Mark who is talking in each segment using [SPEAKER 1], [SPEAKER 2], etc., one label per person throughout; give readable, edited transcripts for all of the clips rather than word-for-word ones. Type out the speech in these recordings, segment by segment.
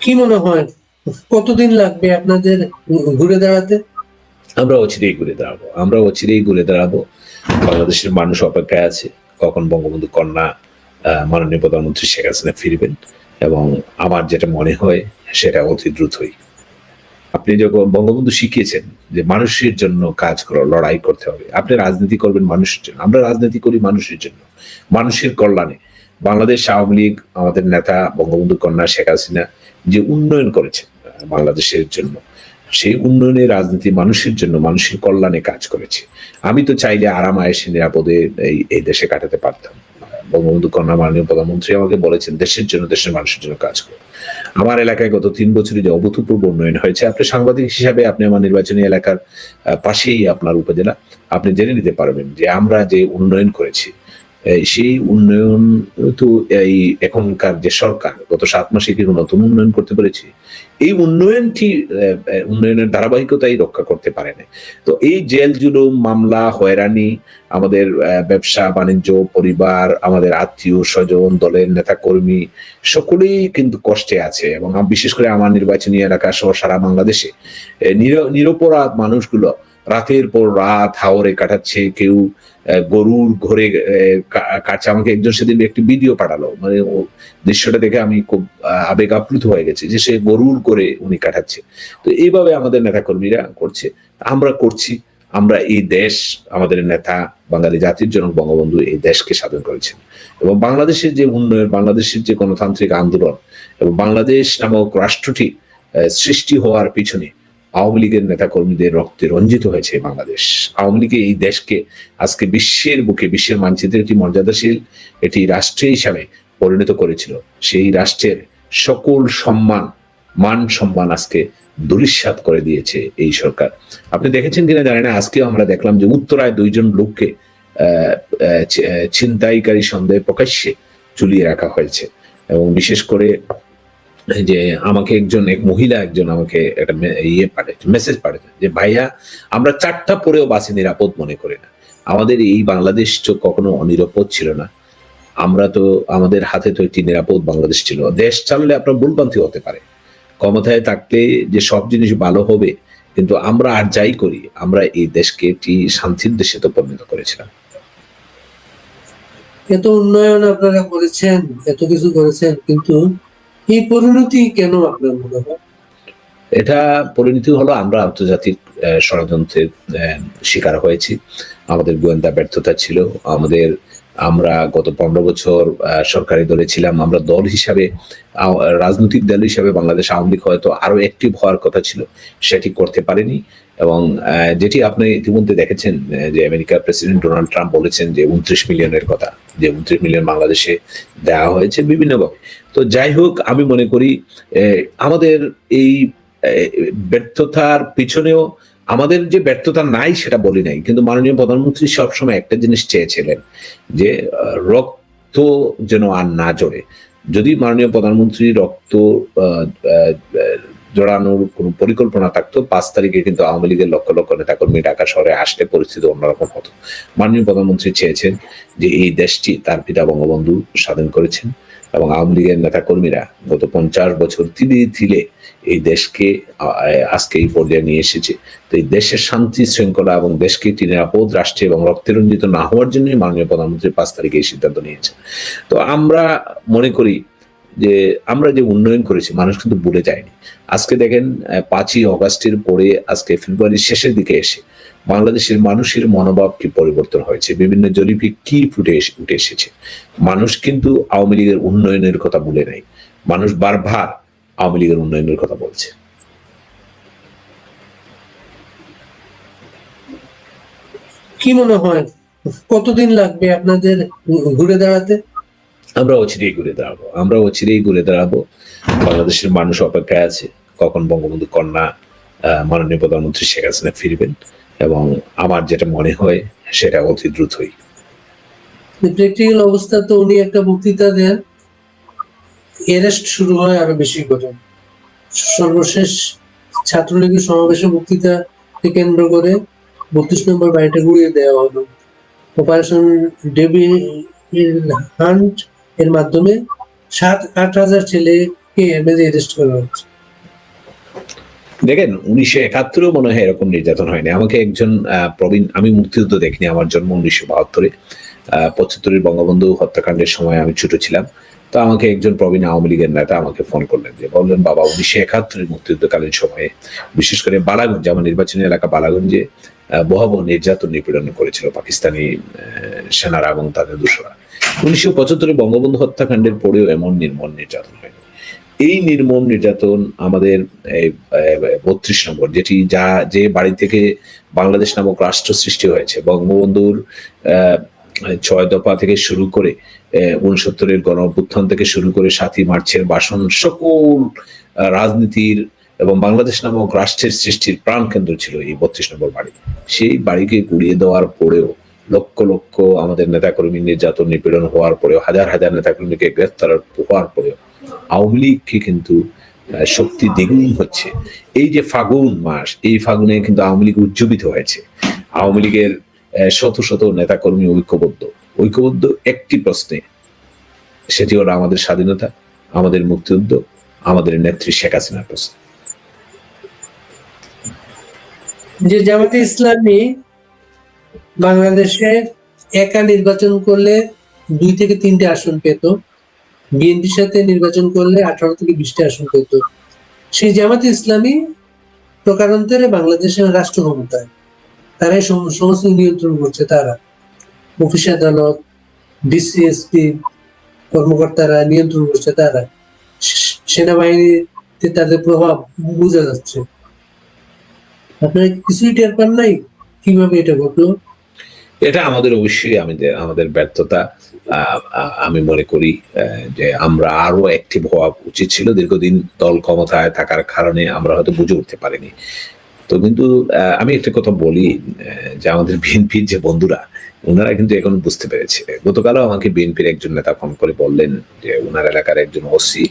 [SPEAKER 1] কি মনে হয় কতদিন লাগবে আপনাদের ঘুরে দাঁড়াতে?
[SPEAKER 2] আমরা অচিরেই ঘুরে দাঁড়াবো। বাংলাদেশের মানুষ অপেক্ষায় আছে কখন বঙ্গবন্ধু কন্যা মাননীয় প্রধানমন্ত্রী শেখ হাসিনা ফিরবেন, এবং আমার যেটা মনে হয় সেটা অতি দ্রুতই। আপনি যখন বঙ্গবন্ধু শিখিয়েছেন যে মানুষের জন্য কাজ করো, লড়াই করতে হবে, আপনি রাজনীতি করবেন মানুষের জন্য, আমরা রাজনীতি করি মানুষের জন্য, মানুষের কল্যাণে। বাংলাদেশ আওয়ামী লীগ, আমাদের নেতা বঙ্গবন্ধু কন্যা শেখ হাসিনা যে উন্নয়ন করেছেন বাংলাদেশের জন্য, সেই উন্নয়নের রাজনীতি মানুষের জন্য, মানুষের কল্যাণে কাজ করেছে। আমি তো চাইলে আরাম আয়েসে নিরাপদে এই দেশে কাটাতে পারতাম। বঙ্গবন্ধু কন্যা মাননীয় প্রধানমন্ত্রী আমাকে বলেছেন দেশের জন্য, দেশের মানুষের জন্য কাজ করো। আমার এলাকায় গত 3 বছরে যে অভূতপূর্ব উন্নয়ন হয়েছে, আপনি সাংবাদিক হিসাবে আপনি আমার নির্বাচনী এলাকার পাশেই আপনার উপজেলা, আপনি জেনে নিতে পারবেন যে আমরা যে উন্নয়ন করেছি, সেই উন্নয়ন তো এই এখনকার যে সরকার গত 7 মাসে কিন্তু নতুন উন্নয়ন করতে পেরেছি, এই উন্নয়নের ধারাবাহিকতাই রক্ষা করতে পারে না। তো এই জেল জুলুম, মামলা, হয়রানি, আমাদের ব্যবসা বাণিজ্য, পরিবার, আমাদের আত্মীয় স্বজন, দলের নেতা কর্মী সকলেই কিন্তু কষ্টে আছে। এবং বিশেষ করে আমার নির্বাচনী এলাকা সহ সারা বাংলাদেশে নিরপরাধ মানুষগুলো রাতের পর রাত হাওরে কাটাচ্ছে। কেউ গরুর ঘরে কাটছে। আমাকে একজন সেদিন একটি ভিডিও পাঠালো, মানে দৃশ্যটা দেখে আমি খুব আবেগ আপ্লুত হয়ে গেছে যে সে গরুর করে উনি কাটাচ্ছে। তো এইভাবে আমাদের নেতা কর্মীরা করছে, আমরা করছি। আমরা এই দেশ, আমাদের নেতা বাঙালি জাতির জনক বঙ্গবন্ধু এই দেশকে স্বাধীন করেছেন, এবং বাংলাদেশের যে উন্নয়ন, বাংলাদেশের যে গণতান্ত্রিক আন্দোলন এবং বাংলাদেশ নামক রাষ্ট্রটি সৃষ্টি হওয়ার পিছনে আওয়ামী লীগের নেতা কর্মীদের রক্তে রঞ্জিত হয়েছে বাংলাদেশ। আওয়ামী লীগ এই দেশকে আজকে বিশ্বের বুকে, বিশ্বের মানচিত্রে একটি মর্যাদাশীল একটি রাষ্ট্র হিসাবে পরিণত করেছিল। সেই রাষ্ট্রের সকল মান সম্মান আজকে ধূলিসাৎ করে দিয়েছে এই সরকার। আপনি দেখেছেন কিনা জানি না, আজকেও আমরা দেখলাম যে উত্তরায় 2 জন লোককে ছিনতাইকারী সন্দেহে প্রকাশ্যে ঝুলিয়ে রাখা হয়েছে। এবং বিশেষ করে যে আমাকে এক মহিলা আমাকে একটা মেসেজ পাঠাচ্ছে যে ভাইয়া, আমরা 4টা পরেও বাসে নিরাপদ মনে করি না। আমাদের এই বাংলাদেশ তো কখনো অনিরাপদ ছিল না। আমরা তো, আমাদের হাতে তো একটি নিরাপদ বাংলাদেশ ছিল। দেশ চাললে আপনার ভুলভ্রান্তি হতে পারে, ক্ষমতায় থাকতে যে সব জিনিস ভালো হবে, কিন্তু আমরা আর যাই করি, আমরা এই দেশকে একটি শান্তির দেশে তো পরিণত করেছিলাম।
[SPEAKER 1] এত উন্নয়ন আপনারা করেছেন, এত কিছু করেছেন, কিন্তু এই পরিণতি কেন আপনার মনে হয়?
[SPEAKER 2] এটা পরিণতি হলো আমরা আন্তর্জাতিক ষড়যন্ত্রের শিকার হয়েছি। আমাদের গোয়েন্দা ব্যর্থতা ছিল। আমরা গত 15 বছর সরকারি দলে ছিলাম। আমরা দল হিসাবে, রাজনৈতিক দল হিসাবে বাংলাদেশ আওয়ামী লীগ হয়তো আরো অ্যাক্টিভ হওয়ার কথা ছিল, সেটি করতে পারেনি। এবং যেটি আপনি ইতিমধ্যে দেখেছেন যে আমেরিকার প্রেসিডেন্ট ডোনাল্ড ট্রাম্প বলেছেন যে 29 মিলিয়নের কথা, যে 29 মিলিয়ন বাংলাদেশে দেওয়া হয়েছে বিভিন্নভাবে। তো যাই হোক, আমি মনে করি আমাদের এই ব্যর্থতার পিছনেও, আমাদের যে ব্যর্থতা নাই সেটা বলি নাই, কিন্তু মাননীয় প্রধানমন্ত্রী সবসময় একটা জিনিস চেয়েছিলেন যে রক্ত যেন আর না জড়ে। যদি মাননীয় প্রধানমন্ত্রী রক্ত জড়ানোর কোন পরিকল্পনা থাকতো, 5 তারিখে কিন্তু আওয়ামী লীগের লক্ষ লক্ষ নেতাকর্মী ঢাকা শহরে আসলে পরিস্থিতি অন্যরকম হতো। মাননীয় প্রধানমন্ত্রী চেয়েছেন যে এই দেশটি তার পিতা বঙ্গবন্ধু স্বাধীন করেছেন, এবং আওয়ামী লীগের নেতাকর্মীরা গত 50 বছর তিলে তিলে এই দেশকে আজকে এই পর্যায়ে নিয়ে এসেছে। তো এই দেশের শান্তি শৃঙ্খলা এবং দেশকে একটি নিরাপদ রাষ্ট্রে এবং রক্তরঞ্জিত না হওয়ার জন্যই মাননীয় প্রধানমন্ত্রী 5 তারিখে এই সিদ্ধান্ত নিয়েছেন। তো আমরা মনে করি যে আমরা যে উন্নয়ন করেছি মানুষ কিন্তু ভুলে যায়নি। আজকে দেখেন 5ই অগাস্টের পরে আজকে ফেব্রুয়ারির শেষের দিকে এসে বাংলাদেশের মানুষের মনোভাব কি পরিবর্তন হয়েছে, বিভিন্ন জরিপে কি উঠে এসেছে। মানুষ কিন্তু আওয়ামী লীগের উন্নয়নের কথা ভুলে নাই, মানুষ বারবার আওয়ামী লীগের উন্নয়নের কথা বলছে।
[SPEAKER 1] কি মনে হয় কতদিন লাগবে আপনাদের ঘুরে দাঁড়াতে?
[SPEAKER 2] আমরা অচিরেই ঘুরে দাঁড়াবো। বাংলাদেশের মানুষ অপেক্ষায় আছে কখন বঙ্গবন্ধু কন্যা মাননীয় প্রধানমন্ত্রী শেখ হাসিনা ফিরবেন, এবং আমার যেটা মনে হয় সেটা অতি দ্রুতই।
[SPEAKER 1] প্র্যাকটিক্যাল অবস্থা তো উনি একটা বক্তৃতা দেন, অ্যারেস্ট শুরু হয় আরো বেশি করে। সর্বশেষ ছাত্রলীগের সমাবেশে বক্তৃতাকে কেন্দ্র করে 32 নম্বর বাড়িটা গুড়িয়ে দেওয়া হলো। অপারেশন ডেভিল হান্ট এর মাধ্যমে 7-8 হাজার ছেলে কে অ্যারেস্ট করা হচ্ছে?
[SPEAKER 2] দেখেন 1971-এও মনে হয় এরকম নির্যাতন হয়নি। আমাকে একজন প্রবীণ, আমি মুক্তিযুদ্ধ দেখিনি, আমার জন্ম 1972-এ, 75-এর বঙ্গবন্ধু হত্যাকাণ্ডের সময় আমি ছোট ছিলাম। তো আমাকে একজন প্রবীণ আওয়ামী লীগের নেতা আমাকে ফোন করলেন, যে বললেন, বাবা 1971-এর মুক্তিযুদ্ধকালীন সময়ে বিশেষ করে বালাগঞ্জ, আমার নির্বাচনী এলাকা বালাগঞ্জে ভয়াবহ নির্যাতন নিপীড়ন করেছিল পাকিস্তানি সেনারা এবং তাদের দোসররা। 1975-এ বঙ্গবন্ধু হত্যাকাণ্ডের পরেও এমন নির্মম নির্যাতন হয়নি। এই নির্মম নির্যাতন আমাদের 32 নম্বর, যে বাড়ি থেকে বাংলাদেশ নামক রাষ্ট্র সৃষ্টি হয়েছে, বঙ্গবন্ধুর 6 দফা থেকে শুরু করে 69-এর গণ অভ্যুত্থান থেকে শুরু করে 7ই মার্চের ভাষণ, সকল রাজনীতির এবং বাংলাদেশ নামক রাষ্ট্রের সৃষ্টির প্রাণকেন্দ্র ছিল এই 32 নম্বর বাড়ি। সেই বাড়িকে গুড়িয়ে দেওয়ার পরেও, লক্ষ লক্ষ আমাদের নেতাকর্মী নির্যাতন নিপীড়ন হওয়ার পরেও, হাজার হাজার নেতাকর্মীকে গ্রেফতার হওয়ার পরেও আওয়ামী লীগকে কিন্তু শক্তি দ্বিগুণ হচ্ছে। এই যে ফাগুন মাস, এই ফাগুনে কিন্তু আওয়ামী লীগ উজ্জীবিত হয়েছে। আওয়ামী লীগের শত শত নেতাকর্মী ঐক্যবদ্ধ একটি প্রশ্নে, সেটি হলো আমাদের স্বাধীনতা, আমাদের মুক্তিযুদ্ধ, আমাদের নেত্রী শেখ হাসিনার প্রশ্ন।
[SPEAKER 1] যে জামাতে ইসলামী বাংলাদেশে একা নির্বাচন করলে 2 থেকে 3টে আসন পেত, বিএনপির সাথে নির্বাচন করলে 18 থেকে 20টা আসন পেত। সেই জামাতে ইসলামী প্রকারান্তরে বাংলাদেশের রাষ্ট্র ক্ষমতায়, তারাই সমস্ত নিয়ন্ত্রণ করছে। তারা অফিস আদালত, ডিসিএসপি কর্মকর্তারা নিয়ন্ত্রণ করছে। তারা সেনাবাহিনীতে তাদের প্রভাব বোঝা যাচ্ছে। আপনারা কিছুই টের পান নাই কিভাবে এটা ঘটলো?
[SPEAKER 2] এটা আমাদের অবশ্যই আমাদের ব্যর্থতা। আমি মনে করি যে আমরা আরো অ্যাক্টিভ হওয়া উচিত ছিল। দীর্ঘদিন দল ক্ষমতায় থাকার কারণে আমরা হয়তো বুঝে উঠতে পারিনি। তো কিন্তু আমি একটা কথা বলি, যে আমাদের বিএনপির যে বন্ধুরা, ওনারা কিন্তু এখন বুঝতে পেরেছে। গতকালও আমাকে বিএনপির একজন নেতা ফোন করে বললেন যে ওনার এলাকার একজন ওসি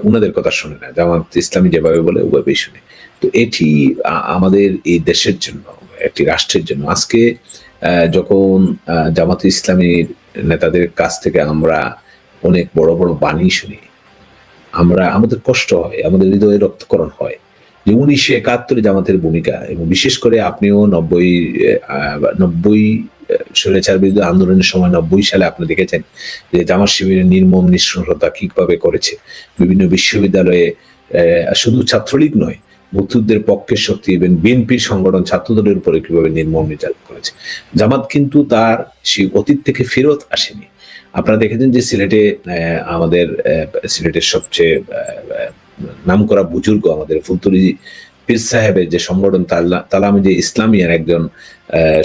[SPEAKER 2] ওনাদের কথা শুনে না, জামাত ইসলামী যেভাবে বলে ওভাবেই শুনে। তো এটি আমাদের এই দেশের জন্য, একটি রাষ্ট্রের জন্য, আজকে যখন জামাত ইসলামীর নেতাদের কাছ থেকে আমরা অনেক বড় বড় বাণী শুনি, আমাদের কষ্ট হয়, আমাদের হৃদয়ে রক্তকরণ হয় যে 1971 জামাতের ভূমিকা, এবং বিশেষ করে আপনিও 90 স্বৈরাচার বিরোধী আন্দোলনের সময় 90 সালে আপনি দেখেছেন যে জামাত শিবিরের নির্মম নিঃসঙ্গতা কিভাবে করেছে। বিভিন্ন বিশ্ববিদ্যালয়ে শুধু ছাত্রলীগ নয়, মুক্তিযুদ্ধের পক্ষের শক্তি এবং বিএনপির সংগঠন ছাত্রদলের উপরে কিভাবে নির্মম নির্যাতন করেছে। জামাত কিন্তু তার সেই অতীত থেকে ফেরত আসেনি। আপনারা দেখেছেন যে সিলেটে আমাদের সিলেটের সবচেয়ে নামকরা বুজুর্গ আমাদের ফুলতলি পীর সাহেবের যে সংগঠন তালামি যে ইসলামিয়ার একজন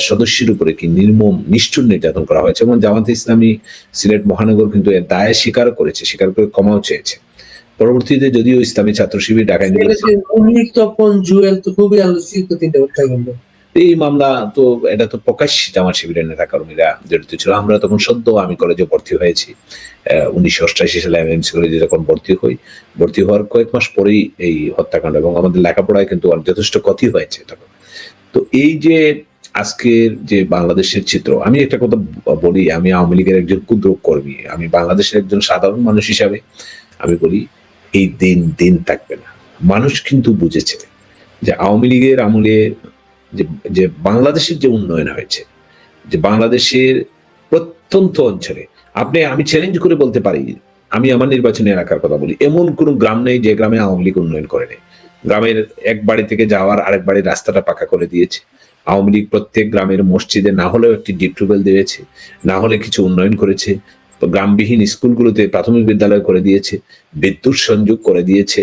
[SPEAKER 2] সদস্যের উপরে কি নির্মম নিষ্ঠুর নির্যাতন করা হয়েছে, এবং জামাতে ইসলামী সিলেট মহানগর কিন্তু এর দায় স্বীকার করে ক্ষমাও চেয়েছে। পরবর্তীতে যদিও ইসলামী ছাত্র শিবির ঢাকায়
[SPEAKER 1] জুয়েল তো খুবই আলোচিত 3টে হত্যাকাণ্ড,
[SPEAKER 2] এই মামলা তো এটা তো প্রকাশ্য জামাত শিবিরের নেতা কর্মীরা জড়িত ছিল। আমরা তখন সদ্য আমি কলেজে ভর্তি হয়েছি, 1988 সালে এমএমসি কলেজে যখন ভর্তি হওয়ার কয়েক মাস পরেই এই হত্যাকাণ্ড, এবং আমাদের লেখাপড়ায় কিন্তু যথেষ্ট ক্ষতি হয়েছে তখন। তো এই যে আজকের যে বাংলাদেশের চিত্র, আমি একটা কথা বলি, আমি আওয়ামী লীগের একজন ক্ষুদ্র কর্মী, আমি বাংলাদেশের একজন সাধারণ মানুষ হিসাবে আমি বলি, এই দিন থাকবে না। মানুষ কিন্তু বুঝেছে যে আওয়ামী লীগের আমলে যে বাংলাদেশের যে উন্নয়ন হয়েছে, যে বাংলাদেশের প্রত্যন্ত অঞ্চলে আমি চ্যালেঞ্জ করে বলতে পারি, আমি আমার নির্বাচনী এলাকার কথা বলি, এমন কোন গ্রাম নেই যে গ্রামে আওয়ামী লীগ উন্নয়ন করেনি। গ্রামের এক বাড়ি থেকে যাওয়ার আরেক বাড়ির রাস্তাটা পাকা করে দিয়েছে আওয়ামী লীগ। প্রত্যেক গ্রামের মসজিদে না হলেও একটি ডিপ টিউবওয়েল দিয়েছে, না হলে কিছু উন্নয়ন করেছে। গ্রামবিহীন স্কুলগুলোতে প্রাথমিক বিদ্যালয় করে দিয়েছে, বিদ্যুৎ সংযোগ করে দিয়েছে।